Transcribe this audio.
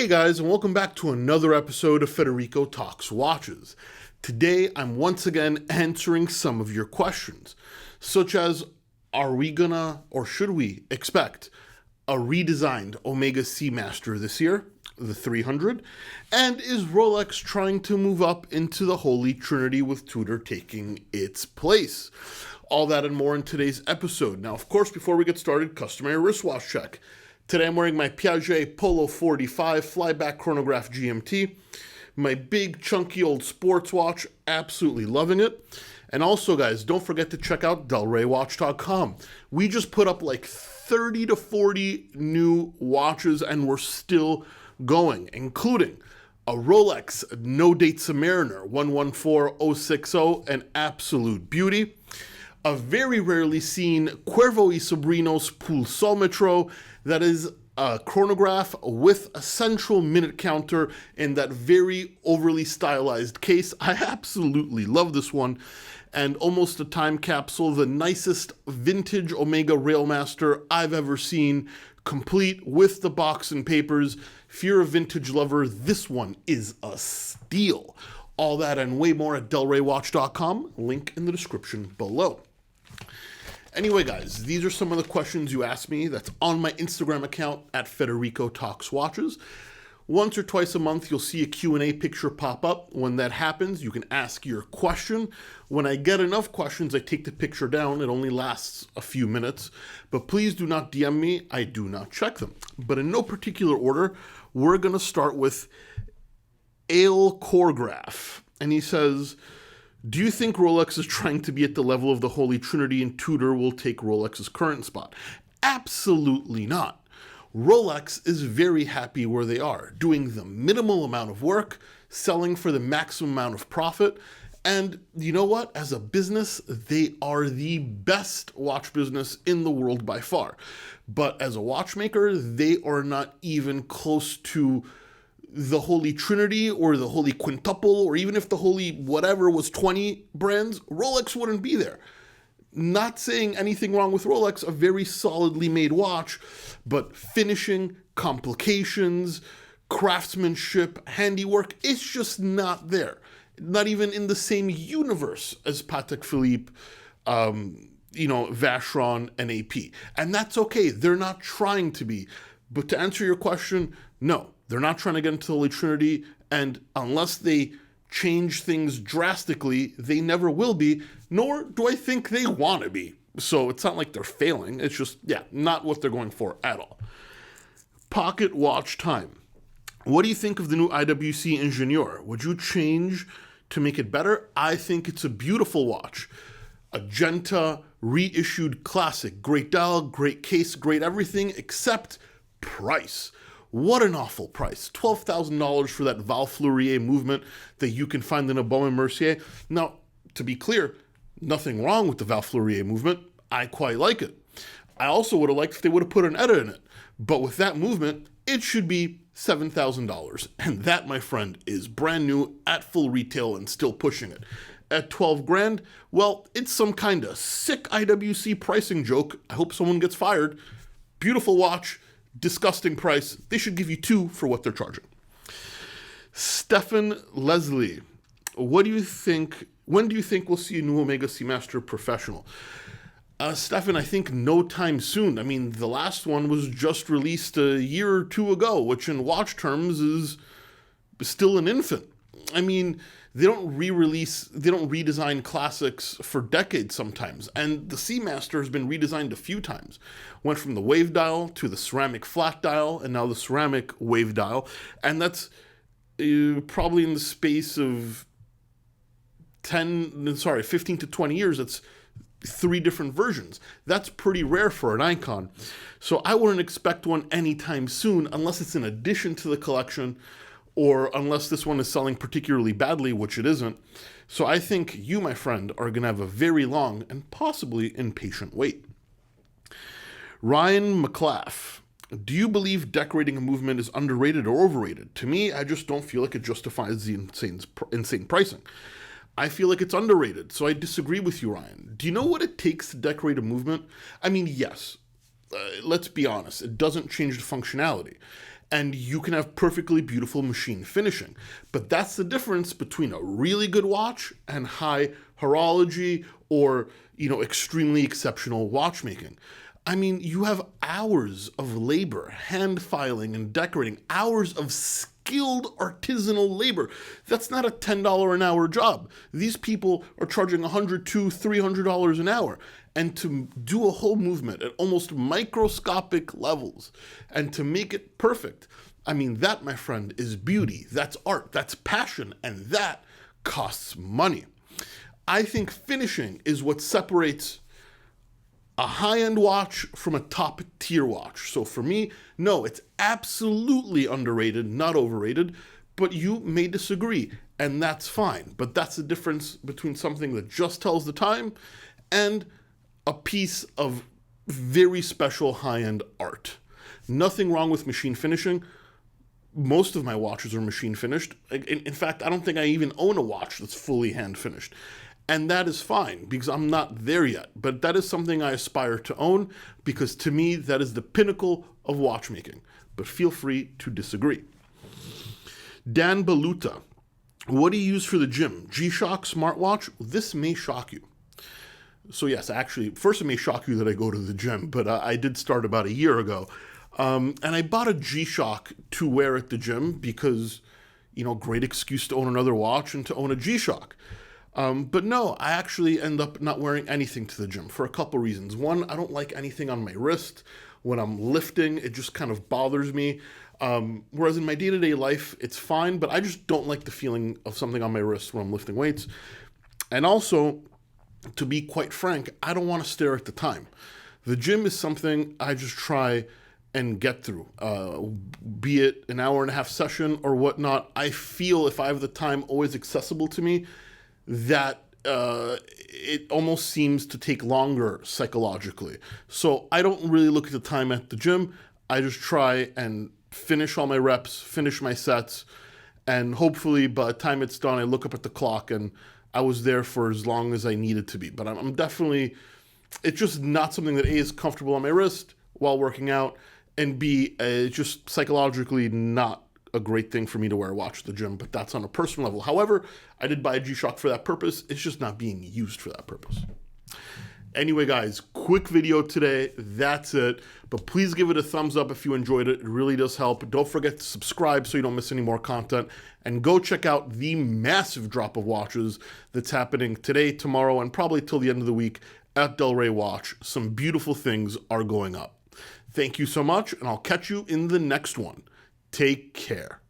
guys, and welcome back to another episode of Federico Talks Watches. Today, I'm once again answering some of your questions, such as, are we gonna, or should we expect, a redesigned Omega Seamaster this year, the 300, and is Rolex trying to move up into the Holy Trinity with Tudor taking its place? All that and more in today's episode. Now, of course, before we get started, customary wristwatch check. Today I'm wearing my Piaget Polo 45 flyback chronograph GMT, my big chunky old sports watch, absolutely loving it. And also guys, don't forget to check out delraywatch.com. We just put up like 30 to 40 new watches and we're still going, including a Rolex no-date Submariner 114060, an absolute beauty. A very rarely seen Cuervo y Sobrinos Pulsometro that is a chronograph with a central minute counter in that very overly stylized case. I absolutely love this one. And almost a time capsule, the nicest vintage Omega Railmaster I've ever seen, complete with the box and papers. If you're a vintage lover, this one is a steal. All that and way more at delraywatch.com, link in the description below. Anyway, guys, these are some of the questions you asked me. That's on my Instagram account at Federico Talks Watches. Once or twice a month, you'll see a Q&A picture pop up. When that happens, you can ask your question. When I get enough questions, I take the picture down. It only lasts a few minutes. But please do not DM me. I do not check them. But in no particular order, we're going to start with Ale Choregraph. And he says, do you think Rolex is trying to be at the level of the Holy Trinity and Tudor will take Rolex's current spot? Absolutely not. Rolex is very happy where they are, doing the minimal amount of work, selling for the maximum amount of profit, and you know what? As a business, they are the best watch business in the world by far. But as a watchmaker, they are not even close to the Holy Trinity or the Holy Quintuple, or even if the Holy whatever was 20 brands, Rolex wouldn't be there. Not saying anything wrong with Rolex, a very solidly made watch, but finishing, complications, craftsmanship, handiwork, it's just not there. Not even in the same universe as Patek Philippe, Vacheron, and AP. And that's okay. They're not trying to be. But to answer your question, no. They're not trying to get into the Holy Trinity, and unless they change things drastically, they never will be, nor do I think they want to be. So it's not like they're failing. It's just, not what they're going for at all. Pocket watch time. What do you think of the new IWC Ingenieur? Would you change to make it better? I think it's a beautiful watch. Agenta, reissued classic. Great dial, great case, great everything, except price. What an awful price. $12,000 for that Val Fleurier movement that you can find in a Baume & Mercier. Now, to be clear, nothing wrong with the Val Fleurier movement. I quite like it. I also would have liked if they would have put an edit in it. But with that movement, it should be $7,000. And that, my friend, is brand new at full retail and still pushing it. At 12 grand, well, it's some kind of sick IWC pricing joke. I hope someone gets fired. Beautiful watch. Disgusting price. They should give you $2 for what they're charging. Stefan Leslie, what do you think? When do you think we'll see a new Omega Seamaster Professional? Stefan, I think no time soon. I mean, the last one was just released a year or two ago, which in watch terms is still an infant. I mean, they don't redesign classics for decades sometimes. And the Seamaster has been redesigned a few times. Went from the wave dial to the ceramic flat dial, and now the ceramic wave dial. And that's probably in the space of 15 to 20 years. It's 3 different versions. That's pretty rare for an icon. So I wouldn't expect one anytime soon, unless it's in addition to the collection, or unless this one is selling particularly badly, which it isn't. So I think you, my friend, are going to have a very long and possibly impatient wait. Ryan McClaff, do you believe decorating a movement is underrated or overrated? To me, I just don't feel like it justifies the insane pricing. I feel like it's underrated, so I disagree with you, Ryan. Do you know what it takes to decorate a movement? I mean, yes, let's be honest, it doesn't change the functionality. and you can have perfectly beautiful machine finishing. But that's the difference between a really good watch and high horology or, extremely exceptional watchmaking. I mean, you have hours of labor, hand filing and decorating, hours of skilled artisanal labor. That's not a $10 an hour job. These people are charging $100, $200, $300 an hour. And to do a whole movement at almost microscopic levels and to make it perfect, I mean, that, my friend, is beauty. That's art. That's passion. And that costs money. I think finishing is what separates a high-end watch from a top-tier watch. So for me, no, it's absolutely underrated, not overrated, but you may disagree, and that's fine. But that's the difference between something that just tells the time and a piece of very special high-end art. Nothing wrong with machine finishing. Most of my watches are machine finished. In fact, I don't think I even own a watch that's fully hand finished. And that is fine because I'm not there yet. But that is something I aspire to own because to me, that is the pinnacle of watchmaking. But feel free to disagree. Dan Baluta, what do you use for the gym? GShock Smartwatch? This may shock you. So yes, actually, first it may shock you that I go to the gym, but I did start about a year ago. And I bought a GShock to wear at the gym because, great excuse to own another watch and to own a GShock. But no, I actually end up not wearing anything to the gym for a couple reasons. One, I don't like anything on my wrist. When I'm lifting, it just kind of bothers me. Whereas in my day-to-day life, it's fine, but I just don't like the feeling of something on my wrist when I'm lifting weights. And also, to be quite frank, I don't want to stare at the time. The gym is something I just try and get through, be it an hour and a half session or whatnot. I feel if I have the time always accessible to me, that it almost seems to take longer psychologically. So I don't really look at the time at the gym. I just try and finish all my reps, finish my sets, and hopefully by the time it's done, I look up at the clock and I was there for as long as I needed to be. But I'm definitely, it's just not something that A, is comfortable on my wrist while working out, and B, it's just psychologically not a great thing for me to wear a watch at the gym, but that's on a personal level. However, I did buy a GShock for that purpose. It's just not being used for that purpose. Anyway, guys, quick video today. That's it. But please give it a thumbs up if you enjoyed it. It really does help. Don't forget to subscribe so you don't miss any more content. And go check out the massive drop of watches that's happening today, tomorrow, and probably till the end of the week at Del Rey Watch. Some beautiful things are going up. Thank you so much, and I'll catch you in the next one. Take care.